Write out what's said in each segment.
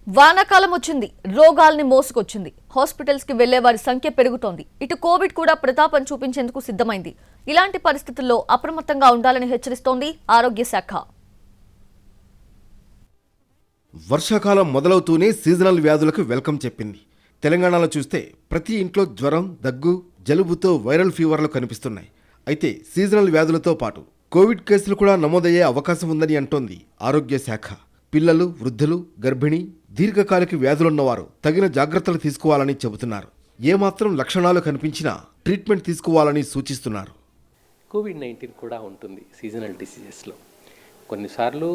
వానాకాలం వచ్చింది, రోగాల్ని మోసుకొచ్చింది. హాస్పిటల్స్ కి వెళ్లే వారి సంఖ్య పెరుగుతోంది. ఇటు కోవిడ్ కూడా ప్రతాపం చూపించేందుకు సిద్ధమైంది. ఇలాంటి పరిస్థితుల్లో అప్రమత్తంగా ఉండాలని హెచ్చరిస్తోంది ఆరోగ్య శాఖ. వర్షాకాలం మొదలవుతూనే సీజనల్ వ్యాధులకు వెల్కమ్ చెప్పింది. తెలంగాణలో చూస్తే ప్రతి ఇంట్లో జ్వరం, దగ్గు, జలుబుతో వైరల్ ఫీవర్లు కనిపిస్తున్నాయి. అయితే సీజనల్ వ్యాధులతో పాటు కోవిడ్ కేసులు కూడా నమోదయ్యే అవకాశం ఉందని అంటోంది ఆరోగ్య శాఖ. పిల్లలు, వృద్ధులు, గర్భిణీ, దీర్ఘకాలిక వ్యాధులున్నవారు తగిన జాగ్రత్తలు తీసుకోవాలని చెబుతున్నారు. ఏమాత్రం లక్షణాలు కనిపించినా ట్రీట్మెంట్ తీసుకోవాలని సూచిస్తున్నారు. కోవిడ్-19 కూడా ఉంటుంది సీజనల్ డిసీజెస్లో. కొన్నిసార్లు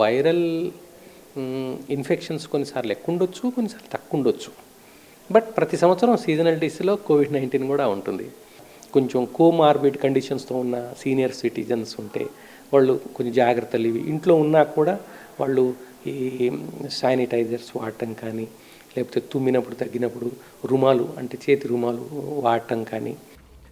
వైరల్ ఇన్ఫెక్షన్స్ కొన్నిసార్లు ఎక్కువ ఉండొచ్చు, కొన్నిసార్లు తక్కువ ఉండొచ్చు. బట్ ప్రతి సంవత్సరం సీజనల్ డిసీజ్లో కోవిడ్-19 కూడా ఉంటుంది. కొంచెం కోమార్బిడ్ కండిషన్స్తో ఉన్న సీనియర్ సిటిజన్స్ ఉంటే వాళ్ళు కొంచెం జాగ్రత్తలు ఇవి ఇంట్లో ఉన్నా కూడా వాళ్ళు ఈ శానిటైజర్స్ వాడటం కానీ, లేకపోతే తుమ్మినప్పుడు తగ్గినప్పుడు రుమాలు అంటే చేతి రుమాలు వాడటం కానీ.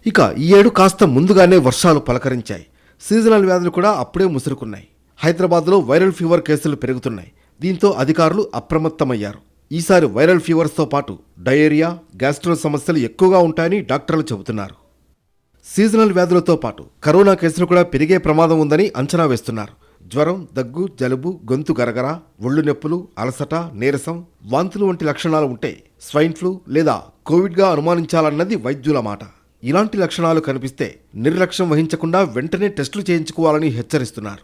ఇక ఈ ఏడు కాస్త ముందుగానే వర్షాలు పలకరించాయి. సీజనల్ వ్యాధులు కూడా అప్పుడే ముసురుకున్నాయి. హైదరాబాద్లో వైరల్ ఫీవర్ కేసులు పెరుగుతున్నాయి. దీంతో అధికారులు అప్రమత్తమయ్యారు. ఈసారి వైరల్ ఫీవర్స్తో పాటు డయేరియా, గ్యాస్ట్రో సమస్యలు ఎక్కువగా ఉంటాయని డాక్టర్లు చెబుతున్నారు. సీజనల్ వ్యాధులతో పాటు కరోనా కేసులు కూడా పెరిగే ప్రమాదం ఉందని అంచనా వేస్తున్నారు. జ్వరం, దగ్గు, జలుబు, గొంతు గరగర, ఒళ్ళు నొప్పులు, అలసట, నీరసం, వాంతులు వంటి లక్షణాలు ఉంటే స్వైన్ ఫ్లూ లేదా కోవిడ్గా అనుమానించాలన్నది వైద్యుల మాట. ఇలాంటి లక్షణాలు కనిపిస్తే నిర్లక్ష్యం వహించకుండా వెంటనే టెస్టులు చేయించుకోవాలని హెచ్చరిస్తున్నారు.